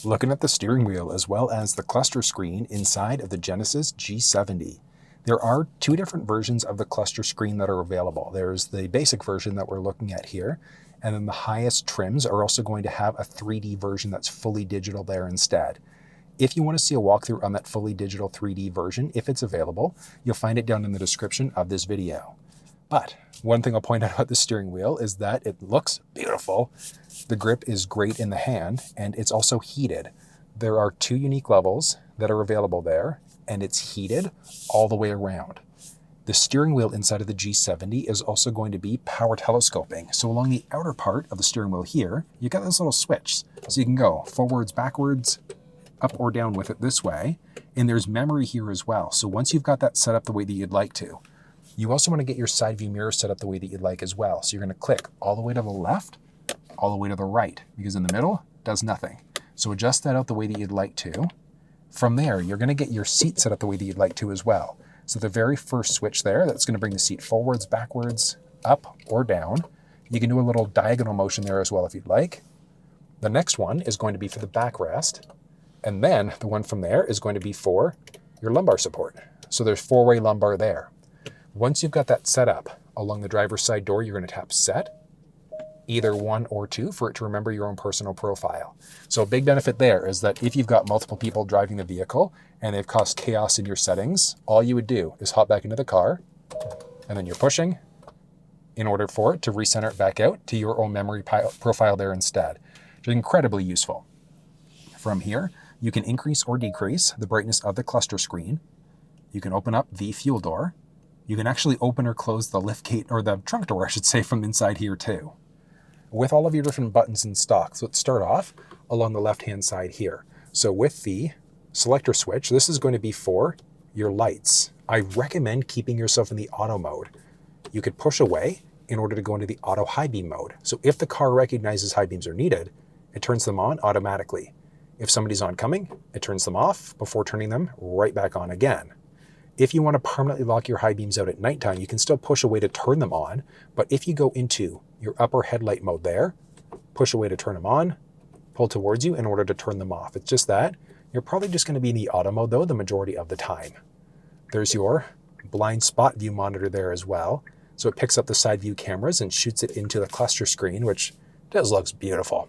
Looking at the steering wheel as well as the cluster screen inside of the Genesis G70. There are two different versions of the cluster screen that are available. There's the basic version that we're looking at here, and then the highest trims are also going to have a 3D version that's fully digital there instead. If you want to see a walkthrough on that fully digital 3D version, if it's available, you'll find it down in the description of this video. But one thing I'll point out about the steering wheel is that it looks beautiful. The grip is great in the hand, and it's also heated. There are two unique levels that are available there, and it's heated all the way around. The steering wheel inside of the G70 is also going to be power telescoping. So along the outer part of the steering wheel here, you got this little switch. So you can go forwards, backwards, up or down with it this way. And there's memory here as well. So once you've got that set up the way that you'd like to, you also want to get your side view mirror set up the way that you'd like as well. So you're going to click all the way to the left, all the way to the right, because in the middle does nothing. So adjust that out the way that you'd like to. From there, you're going to get your seat set up the way that you'd like to as well. So the very first switch there, that's going to bring the seat forwards, backwards, up or down. You can do a little diagonal motion there as well if you'd like. The next one is going to be for the backrest. And then the one from there is going to be for your lumbar support. So there's four-way lumbar there. Once you've got that set up, along the driver's side door, you're going to tap set, either 1 or 2 for it to remember your own personal profile. So a big benefit there is that if you've got multiple people driving the vehicle and they've caused chaos in your settings, all you would do is hop back into the car, and then you're pushing in order for it to recenter it back out to your own memory profile there instead, which is incredibly useful. From here, you can increase or decrease the brightness of the cluster screen. You can open up the fuel door. You can actually open or close the lift gate, or the trunk door, I should say, from inside here too. With all of your different buttons in stock. So let's start off along the left-hand side here. So with the selector switch, this is going to be for your lights. I recommend keeping yourself in the auto mode. You could push away in order to go into the auto high beam mode. So if the car recognizes high beams are needed, it turns them on automatically. If somebody's oncoming, it turns them off before turning them right back on again. If you want to permanently lock your high beams out at nighttime, you can still push away to turn them on. But if you go into your upper headlight mode there, push away to turn them on, pull towards you in order to turn them off. It's just that. You're probably just going to be in the auto mode though the majority of the time. There's your blind spot view monitor there as well. So it picks up the side view cameras and shoots it into the cluster screen, which does looks beautiful.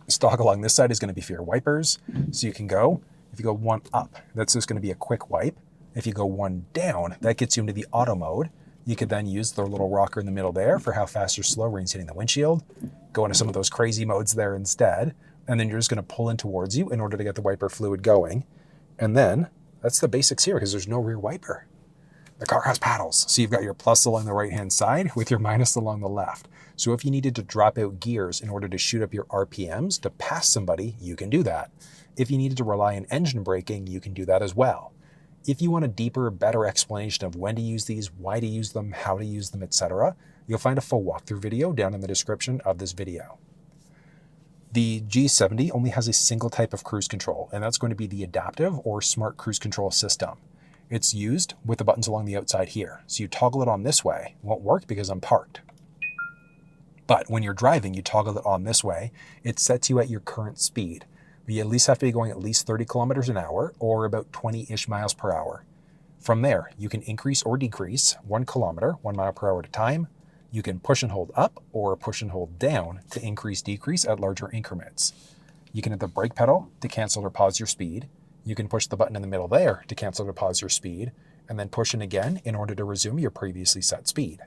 Stock along this side is going to be for your wipers. So you can go, if you go 1 up, that's just going to be a quick wipe. If you go 1 down, that gets you into the auto mode. You could then use the little rocker in the middle there for how fast or slow rain's hitting the windshield. Go into some of those crazy modes there instead. And then you're just going to pull in towards you in order to get the wiper fluid going. And then that's the basics here because there's no rear wiper. The car has paddles. So you've got your plus along the right-hand side with your minus along the left. So if you needed to drop out gears in order to shoot up your RPMs to pass somebody, you can do that. If you needed to rely on engine braking, you can do that as well. If you want a deeper, better explanation of when to use these, why to use them, how to use them, etc., you'll find a full walkthrough video down in the description of this video. The G70 only has a single type of cruise control, and that's going to be the adaptive or smart cruise control system. It's used with the buttons along the outside here. So you toggle it on this way. It won't work because I'm parked. But when you're driving, you toggle it on this way. It sets you at your current speed. You at least have to be going at least 30 kilometers an hour or about 20-ish miles per hour. From there, you can increase or decrease 1 kilometer, 1 mile per hour at a time. You can push and hold up or push and hold down to increase, decrease at larger increments. You can hit the brake pedal to cancel or pause your speed. You can push the button in the middle there to cancel or pause your speed, and then push in again in order to resume your previously set speed.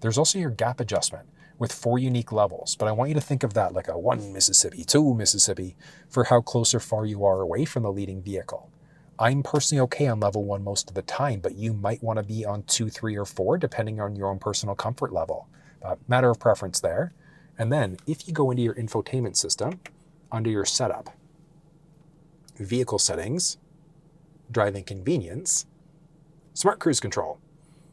There's also your gap adjustment with 4 unique levels, but I want you to think of that like a 1 Mississippi, 2 Mississippi for how close or far you are away from the leading vehicle. I'm personally okay on level 1 most of the time, but you might want to be on 2, 3, or 4 depending on your own personal comfort level. Matter of preference there. And then if you go into your infotainment system, under your setup, vehicle settings, driving convenience, smart cruise control.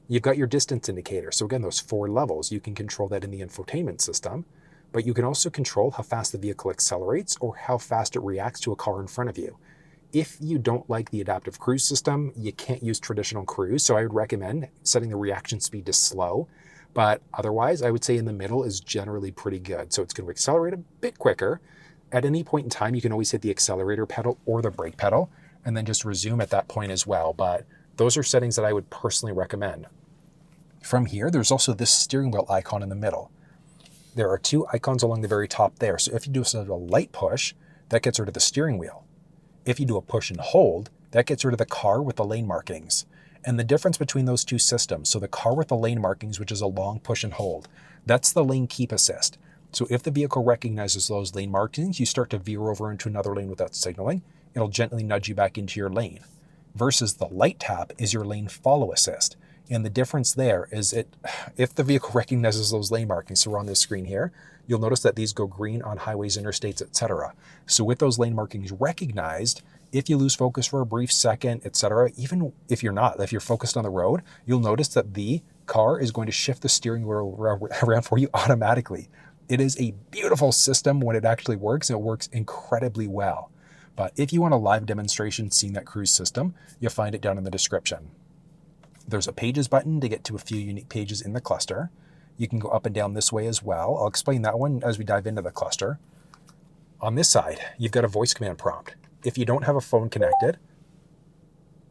You've got your distance indicator. So again, those 4 levels, you can control that in the infotainment system, but you can also control how fast the vehicle accelerates or how fast it reacts to a car in front of you. If you don't like the adaptive cruise system, you can't use traditional cruise. So I would recommend setting the reaction speed to slow, but otherwise I would say in the middle is generally pretty good. So it's going to accelerate a bit quicker, At any point in time, you can always hit the accelerator pedal or the brake pedal and then just resume at that point as well. But those are settings that I would personally recommend. From here, there's also this steering wheel icon in the middle. There are two icons along the very top there. So if you do a light push, that gets rid of the steering wheel. If you do a push and hold, that gets rid of the car with the lane markings. And the difference between those two systems, so the car with the lane markings, which is a long push and hold, that's the lane keep assist. So if the vehicle recognizes those lane markings, you start to veer over into another lane without signaling, it'll gently nudge you back into your lane. Versus the light tap is your lane follow assist. And the difference there is if the vehicle recognizes those lane markings, so we're on this screen here, you'll notice that these go green on highways, interstates, etc. So with those lane markings recognized, if you lose focus for a brief second, etc., even if you're focused on the road, you'll notice that the car is going to shift the steering wheel around for you automatically. It is a beautiful system when it actually works, and it works incredibly well. But if you want a live demonstration seeing that cruise system, you'll find it down in the description. There's a pages button to get to a few unique pages in the cluster. You can go up and down this way as well. I'll explain that one as we dive into the cluster. On this side, you've got a voice command prompt. If you don't have a phone connected,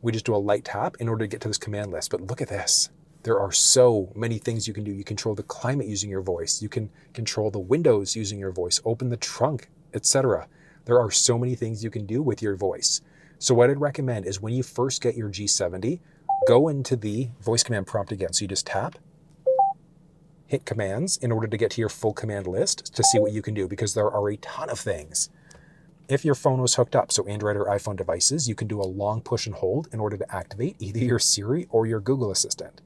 we just do a light tap in order to get to this command list. But look at this. There are so many things you can do. You control the climate using your voice. You can control the windows using your voice, open the trunk, etc. There are so many things you can do with your voice. So what I'd recommend is when you first get your G70, go into the voice command prompt again. So you just tap, hit commands in order to get to your full command list to see what you can do, because there are a ton of things. If your phone was hooked up, so Android or iPhone devices, you can do a long push and hold in order to activate either your Siri or your Google Assistant.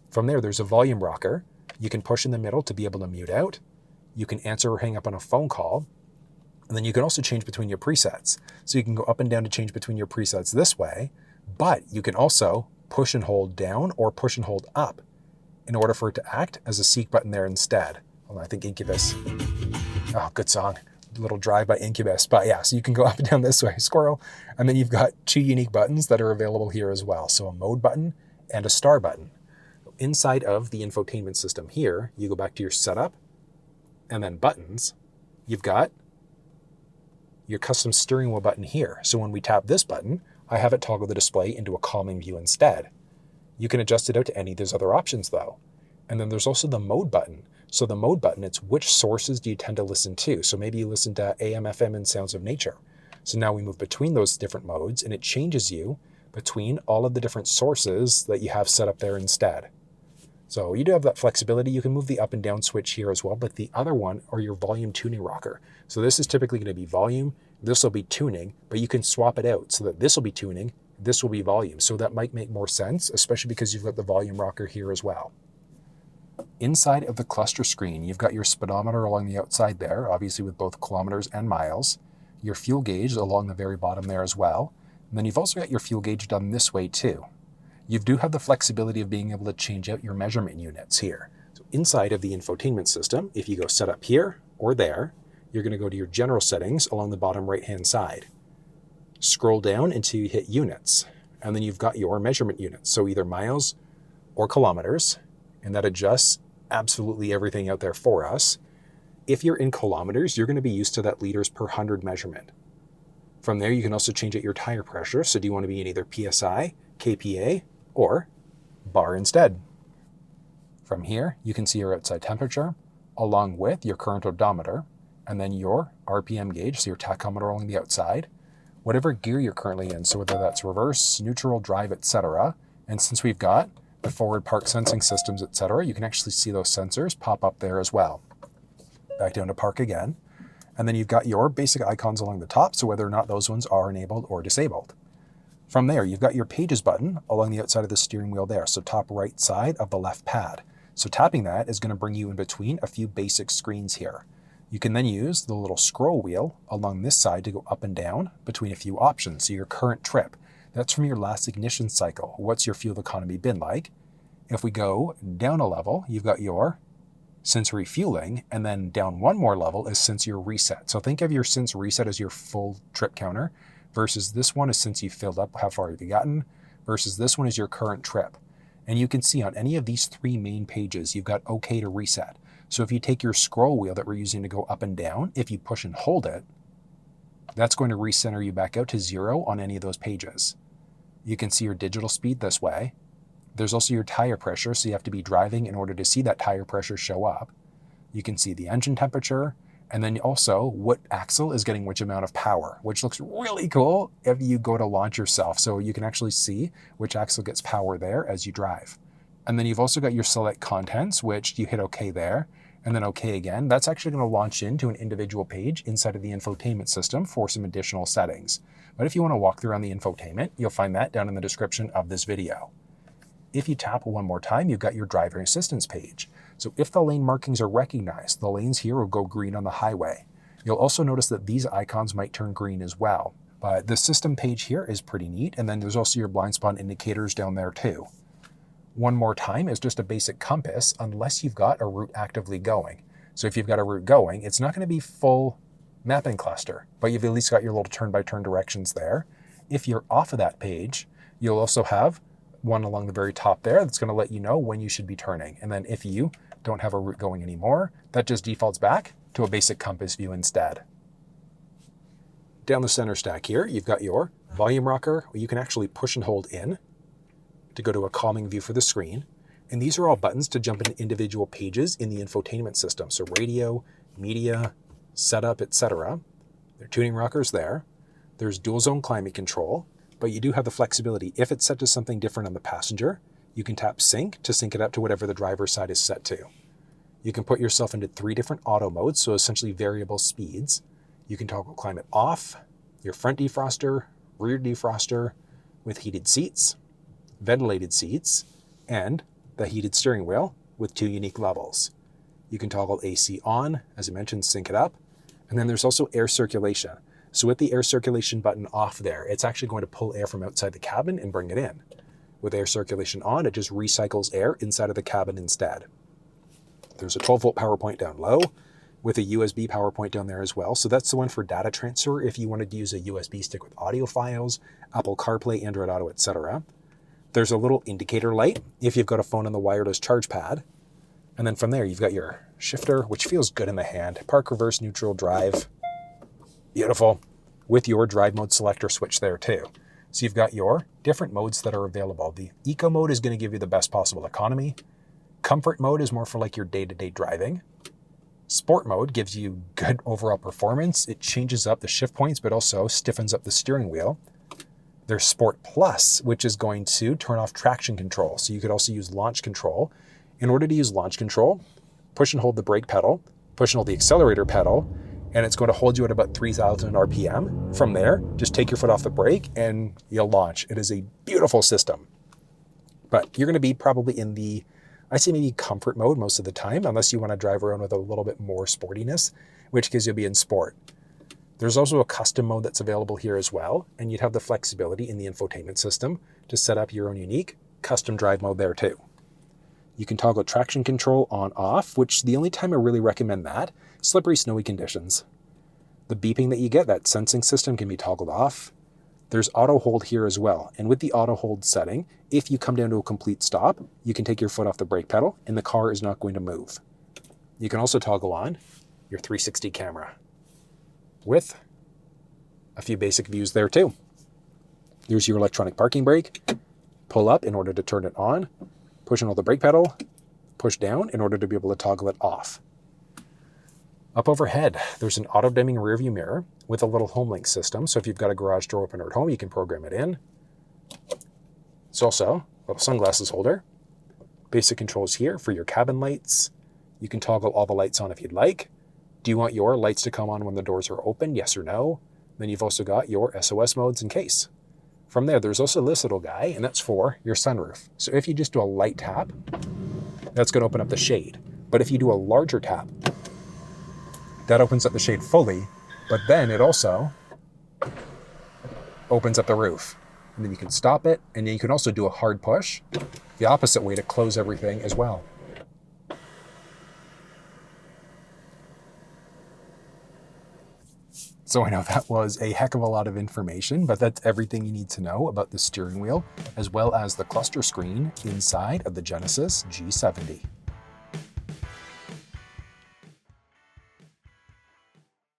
From there, there's a volume rocker. You can push in the middle to be able to mute out. You can answer or hang up on a phone call. And then you can also change between your presets. So you can go up and down to change between your presets this way, but you can also push and hold down or push and hold up in order for it to act as a seek button there instead. Well, I think Incubus. Oh, good song. Little drive by Incubus. But yeah, so you can go up and down this way, squirrel. And then you've got two unique buttons that are available here as well. So a mode button and a star button. Inside of the infotainment system here, you go back to your setup and then buttons. You've got your custom steering wheel button here. So when we tap this button, I have it toggle the display into a calming view instead. You can adjust it out to any of those other options though. And then there's also the mode button. So the mode button, it's which sources do you tend to listen to? So maybe you listen to AM, FM, and sounds of nature. So now we move between those different modes and it changes you between all of the different sources that you have set up there instead. So you do have that flexibility. You can move the up and down switch here as well, but the other one are your volume tuning rocker. So this is typically going to be volume, this will be tuning, but you can swap it out so that this will be tuning, this will be volume. So that might make more sense, especially because you've got the volume rocker here as well. Inside of the cluster screen, you've got your speedometer along the outside there, obviously with both kilometers and miles, your fuel gauge along the very bottom there as well. And then you've also got your fuel gauge done this way too. You do have the flexibility of being able to change out your measurement units here. So inside of the infotainment system, if you go set up here or there, you're going to go to your general settings along the bottom right-hand side. Scroll down until you hit units, and then you've got your measurement units, so either miles or kilometers, and that adjusts absolutely everything out there for us. If you're in kilometers, you're going to be used to that liters per 100 measurement. From there, you can also change out your tire pressure. So do you want to be in either PSI, kPa, or bar instead? From here, you can see your outside temperature, along with your current odometer, and then your RPM gauge, so your tachometer along the outside, whatever gear you're currently in, so whether that's reverse, neutral, drive, etc. And since we've got the forward park sensing systems, etc., you can actually see those sensors pop up there as well. Back down to park again. And then you've got your basic icons along the top, so whether or not those ones are enabled or disabled. From there, you've got your pages button along the outside of the steering wheel there, so top right side of the left pad. So tapping that is going to bring you in between a few basic screens here. You can then use the little scroll wheel along this side to go up and down between a few options. So your current trip, that's from your last ignition cycle. What's your fuel economy been like? If we go down a level, you've got your since refueling, and then down one more level is since your reset. So think of your since reset as your full trip counter, versus this one is since you filled up, how far have you gotten, versus this one is your current trip. And you can see on any of these three main pages, you've got OK to reset. So if you take your scroll wheel that we're using to go up and down, if you push and hold it, that's going to recenter you back out to 0 on any of those pages. You can see your digital speed this way. There's also your tire pressure, so you have to be driving in order to see that tire pressure show up. You can see the engine temperature, and then also what axle is getting which amount of power, which looks really cool if you go to launch yourself. So you can actually see which axle gets power there as you drive. And then you've also got your select contents, which you hit OK there, and then OK again. That's actually going to launch into an individual page inside of the infotainment system for some additional settings. But if you want to walk through on the infotainment, you'll find that down in the description of this video. If you tap one more time, you've got your driver assistance page. So if the lane markings are recognized, the lanes here will go green on the highway. You'll also notice that these icons might turn green as well. But the system page here is pretty neat, and then there's also your blind spot indicators down there too. One more time is just a basic compass unless you've got a route actively going. So if you've got a route going, it's not going to be full mapping cluster, but you've at least got your little turn-by-turn directions there. If you're off of that page, you'll also have one along the very top there that's going to let you know when you should be turning. And then if you don't have a route going anymore, that just defaults back to a basic compass view instead. Down the center stack here, you've got your volume rocker, where you can actually push and hold in to go to a calming view for the screen. And these are all buttons to jump into individual pages in the infotainment system. So radio, media, setup, etc. There are tuning rockers there. There's dual zone climate control, but you do have the flexibility. If it's set to something different on the passenger, you can tap sync to sync it up to whatever the driver's side is set to. You can put yourself into 3 different auto modes, so essentially variable speeds. You can toggle climate off, your front defroster, rear defroster with heated seats, ventilated seats, and the heated steering wheel with 2 unique levels. You can toggle AC on, as I mentioned, sync it up. And then there's also air circulation. So with the air circulation button off there, it's actually going to pull air from outside the cabin and bring it in. With air circulation on, it just recycles air inside of the cabin instead. There's a 12-volt power point down low with a USB power point down there as well. So that's the one for data transfer if you wanted to use a USB stick with audio files, Apple CarPlay, Android Auto, etc. There's a little indicator light if you've got a phone on the wireless charge pad. And then from there, you've got your shifter, which feels good in the hand. Park, reverse, neutral, drive. Beautiful. With your drive mode selector switch there too. So you've got your different modes that are available. The eco mode is going to give you the best possible economy. Comfort mode is more for like your day-to-day driving. Sport mode gives you good overall performance. It changes up the shift points, but also stiffens up the steering wheel. There's Sport Plus, which is going to turn off traction control. So you could also use launch control. In order to use launch control, push and hold the brake pedal, push and hold the accelerator pedal, and it's going to hold you at about 3,000 RPM. From there, just take your foot off the brake and you'll launch. It is a beautiful system. But you're going to be probably in the, I say maybe comfort mode most of the time, unless you want to drive around with a little bit more sportiness, which case you'll be in sport. There's also a custom mode that's available here as well, and you'd have the flexibility in the infotainment system to set up your own unique custom drive mode there too. You can toggle traction control on off, which the only time I really recommend that, slippery, snowy conditions. The beeping that you get, that sensing system, can be toggled off. There's auto hold here as well. And with the auto hold setting, if you come down to a complete stop, you can take your foot off the brake pedal and the car is not going to move. You can also toggle on your 360 camera with a few basic views there too. There's your electronic parking brake. Pull up in order to turn it on. Push and hold the brake pedal. Push down in order to be able to toggle it off. Up overhead, there's an auto-dimming rearview mirror with a little home link system. So if you've got a garage door opener at home, you can program it in. It's also a little sunglasses holder. Basic controls here for your cabin lights. You can toggle all the lights on if you'd like. Do you want your lights to come on when the doors are open? Yes or no? Then you've also got your SOS modes in case. From there, there's also this little guy, and that's for your sunroof. So if you just do a light tap, that's going to open up the shade. But if you do a larger tap, that opens up the shade fully, but then it also opens up the roof. And then you can stop it, and then you can also do a hard push the opposite way to close everything as well. So I know that was a heck of a lot of information, but that's everything you need to know about the steering wheel, as well as the cluster screen inside of the Genesis G70.